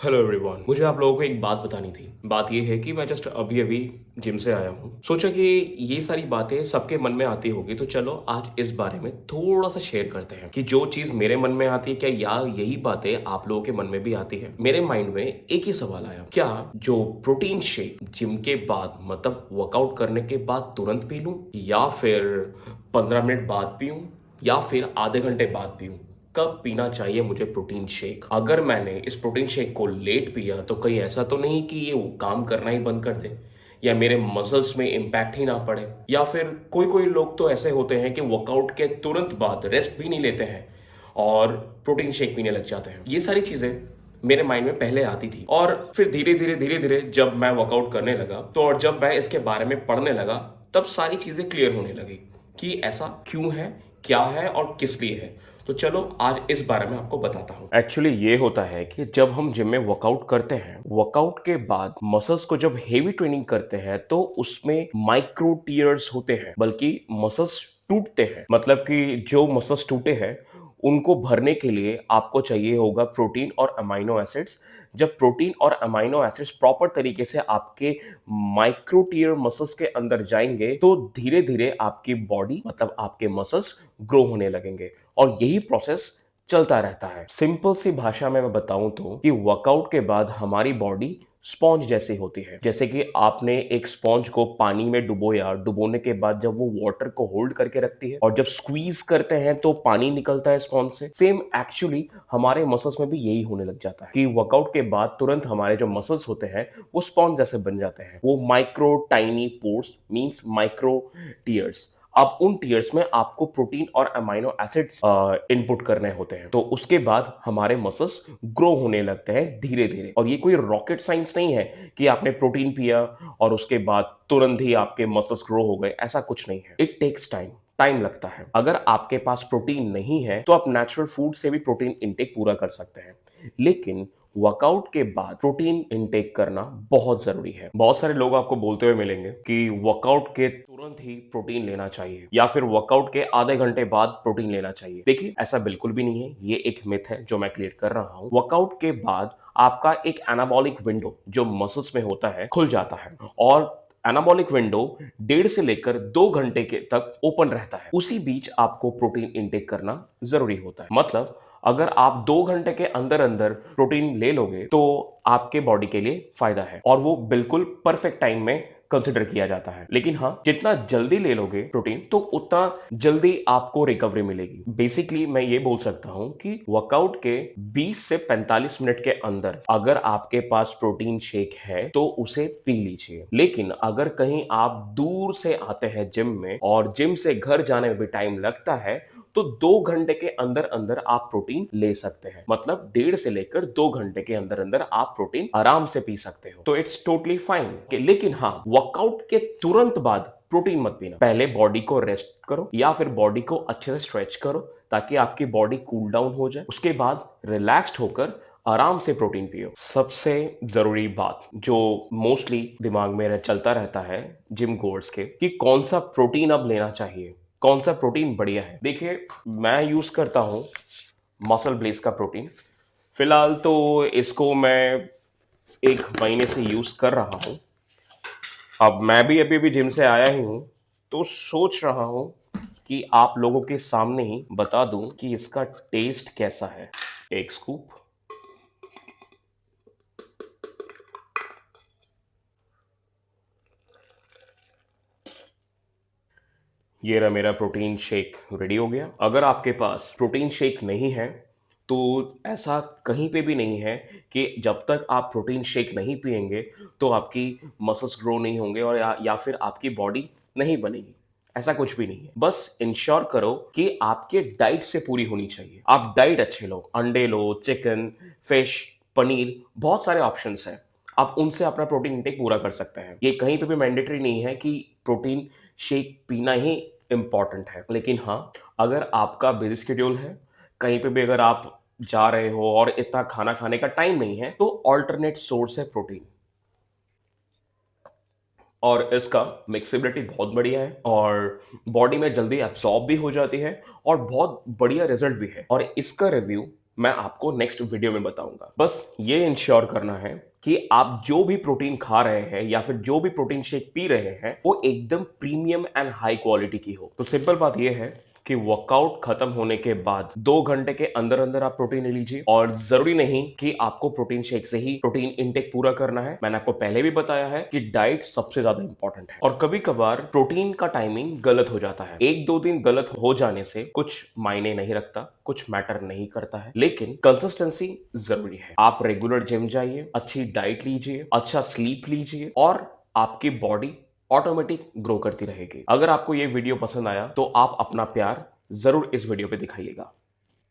Hello everyone, मुझे आप लोगों को एक बात बतानी थी। बात ये है कि मैं जस्ट अभी अभी जिम से आया हूँ। सोचा कि ये सारी बातें सबके मन में आती होगी, तो चलो आज इस बारे में थोड़ा सा शेयर करते हैं कि जो चीज़ मेरे मन में आती है, क्या या यही बातें आप लोगों के मन में भी आती है। मेरे माइंड में एक ही सवाल आया, क्या जो प्रोटीन शेक जिम के बाद मतलब वर्कआउट करने के बाद तुरंत पी लूँ, या फिर 15 मिनट बाद पीऊँ, या फिर आधे घंटे बाद पीऊँ? कब पीना चाहिए मुझे प्रोटीन शेक? अगर मैंने इस प्रोटीन शेक को लेट पिया तो कहीं ऐसा तो नहीं कि ये काम करना ही बंद कर दे, या मेरे मसल्स में इम्पैक्ट ही ना पड़े, या फिर कोई कोई लोग तो ऐसे होते हैं कि वर्कआउट के तुरंत बाद रेस्ट भी नहीं लेते हैं और प्रोटीन शेक पीने लग जाते हैं। ये सारी चीज़ें मेरे माइंड में पहले आती थी, और फिर धीरे धीरे जब मैं वर्कआउट करने लगा तो और जब मैं इसके बारे में पढ़ने लगा, तब सारी चीज़ें क्लियर होने लगी कि ऐसा क्यों है, क्या है और किस लिए है। तो चलो आज इस बारे में आपको बताता हूँ। एक्चुअली ये होता है कि जब हम जिम में वर्कआउट करते हैं, वर्कआउट के बाद मसल्स को जब हेवी ट्रेनिंग करते हैं तो उसमें माइक्रो टीयर्स होते हैं, बल्कि मसल्स टूटते हैं। मतलब कि जो मसल्स टूटे हैं उनको भरने के लिए आपको चाहिए होगा प्रोटीन और अमाइनो एसिड्स। जब प्रोटीन और अमाइनो एसिड्स प्रॉपर तरीके से आपके माइक्रो टीयर मसल्स के अंदर जाएंगे तो धीरे धीरे आपकी बॉडी मतलब आपके मसल्स ग्रो होने लगेंगे, और यही प्रोसेस चलता रहता है। सिंपल सी भाषा में मैं बताऊं तो कि वर्कआउट के बाद हमारी बॉडी स्पॉन्ज जैसी होती है। जैसे कि आपने एक स्पॉन्ज को पानी में डुबोया, डुबोने के बाद जब वो वाटर को होल्ड करके रखती है और जब स्क्वीज करते हैं तो पानी निकलता है स्पॉन्ज से, सेम एक्चुअली हमारे मसल्स में भी यही होने लग जाता है कि वर्कआउट के बाद तुरंत हमारे जो मसल्स होते हैं वो स्पॉन्ज जैसे बन जाते हैं। वो micro tiny pores means micro tears. अब उन टीयर्स में आपको प्रोटीन और अमाइनो एसिड्स इनपुट करने होते हैं, तो उसके बाद हमारे मसल्स ग्रो होने लगते हैं धीरे धीरे। और ये कोई रॉकेट साइंस नहीं है कि आपने प्रोटीन पिया और उसके बाद तुरंत ही आपके मसल्स ग्रो हो गए, ऐसा कुछ नहीं है। इट टेक्स टाइम, टाइम लगता है। अगर आपके पास प्रोटीन नहीं है तो आप नेचुरल फूड से भी प्रोटीन इंटेक पूरा कर सकते हैं, लेकिन वर्कआउट के बाद प्रोटीन इनटेक करना बहुत जरूरी है। बहुत सारे लोग आपको बोलते हुए मिलेंगे कि वर्कआउट के तुरंत ही प्रोटीन लेना चाहिए या फिर वर्कआउट के आधे घंटे बाद प्रोटीन लेना चाहिए। देखिए, ऐसा बिल्कुल भी नहीं है। ये एक मिथ है जो मैं क्लियर कर रहा हूं। वर्कआउट के बाद आपका एक एनाबॉलिक विंडो जो मसल्स में होता है खुल जाता है, और एनाबॉलिक विंडो 1.5 से लेकर 2 घंटे के तक ओपन रहता है। उसी बीच आपको प्रोटीन इंटेक करना जरूरी होता है। मतलब अगर आप 2 घंटे के अंदर अंदर प्रोटीन ले लोगे तो आपके बॉडी के लिए फायदा है, और वो बिल्कुल परफेक्ट टाइम में कंसिडर किया जाता है। लेकिन हाँ, जितना जल्दी ले लोगे प्रोटीन तो उतना जल्दी आपको रिकवरी मिलेगी। बेसिकली मैं ये बोल सकता हूं कि वर्कआउट के 20 से 45 मिनट के अंदर अगर आपके पास प्रोटीन शेक है तो उसे पी लीजिए। लेकिन अगर कहीं आप दूर से आते हैं जिम में और जिम से घर जाने में भी टाइम लगता है, तो 2 घंटे के अंदर अंदर आप प्रोटीन ले सकते हैं। मतलब 1.5 से लेकर 2 घंटे के अंदर अंदर आप प्रोटीन आराम से पी सकते हो, तो इट्स टोटली फाइन। लेकिन हाँ, वर्कआउट के तुरंत बाद प्रोटीन मत पीना। पहले बॉडी को रेस्ट करो या फिर बॉडी को अच्छे से स्ट्रेच करो ताकि आपकी बॉडी कूल डाउन हो जाए। उसके बाद रिलैक्स्ड होकर आराम से प्रोटीन पियो। सबसे जरूरी बात जो मोस्टली दिमाग में चलता रहता है जिम गोर्स के, कि कौन सा प्रोटीन अब लेना चाहिए, कौन सा प्रोटीन बढ़िया है। देखिए, मैं यूज करता हूं मसल ब्लेज का प्रोटीन। फिलहाल तो इसको मैं 1 महीने से यूज कर रहा हूं। अब मैं भी अभी भी जिम से आया ही हूं, तो सोच रहा हूं कि आप लोगों के सामने ही बता दूं कि इसका टेस्ट कैसा है। एक स्कूप। ये रहा मेरा प्रोटीन शेक रेडी हो गया। अगर आपके पास प्रोटीन शेक नहीं है तो ऐसा कहीं पे भी नहीं है कि जब तक आप प्रोटीन शेक नहीं पिएंगे तो आपकी मसल्स ग्रो नहीं होंगे और या फिर आपकी बॉडी नहीं बनेगी। ऐसा कुछ भी नहीं है। बस इंश्योर करो कि आपके डाइट से पूरी होनी चाहिए। आप डाइट अच्छे लो, अंडे लो, चिकन, फिश, पनीर, बहुत सारे ऑप्शंस हैं। आप उनसे अपना प्रोटीन इंटेक पूरा कर सकते हैं। ये कहीं पे भी मैंडेटरी नहीं है कि प्रोटीन शेक पीना ही इंपॉर्टेंट है। लेकिन हाँ, अगर आपका बिजी शेड्यूल है, कहीं पे भी अगर आप जा रहे हो और इतना खाना खाने का टाइम नहीं है, तो ऑल्टरनेट सोर्स है प्रोटीन। और इसका मिक्सेबिलिटी बहुत बढ़िया है और बॉडी में जल्दी एब्सॉर्ब भी हो जाती है और बहुत बढ़िया रिजल्ट भी है। और इसका रिव्यू मैं आपको नेक्स्ट वीडियो में बताऊंगा। बस ये इंश्योर करना है कि आप जो भी प्रोटीन खा रहे हैं या फिर जो भी प्रोटीन शेक पी रहे हैं वो एकदम प्रीमियम एंड हाई क्वालिटी की हो। तो सिंपल बात ये है कि वर्कआउट खत्म होने के बाद 2 घंटे के अंदर अंदर आप प्रोटीन ले लीजिए, और जरूरी नहीं कि आपको प्रोटीन शेक से ही प्रोटीन इंटेक पूरा करना है। मैंने आपको पहले भी बताया है कि डाइट सबसे ज्यादा इंपॉर्टेंट है, और कभी कभार प्रोटीन का टाइमिंग गलत हो जाता है। 1-2 दिन गलत हो जाने से कुछ मायने नहीं रखता, कुछ मैटर नहीं करता है, लेकिन कंसिस्टेंसी जरूरी है। आप रेगुलर जिम जाइए, अच्छी डाइट लीजिए, अच्छा स्लीप लीजिए, और आपकी बॉडी ऑटोमेटिक ग्रो करती रहेगी। अगर आपको ये वीडियो पसंद आया तो आप अपना प्यार जरूर इस वीडियो पे दिखाइएगा।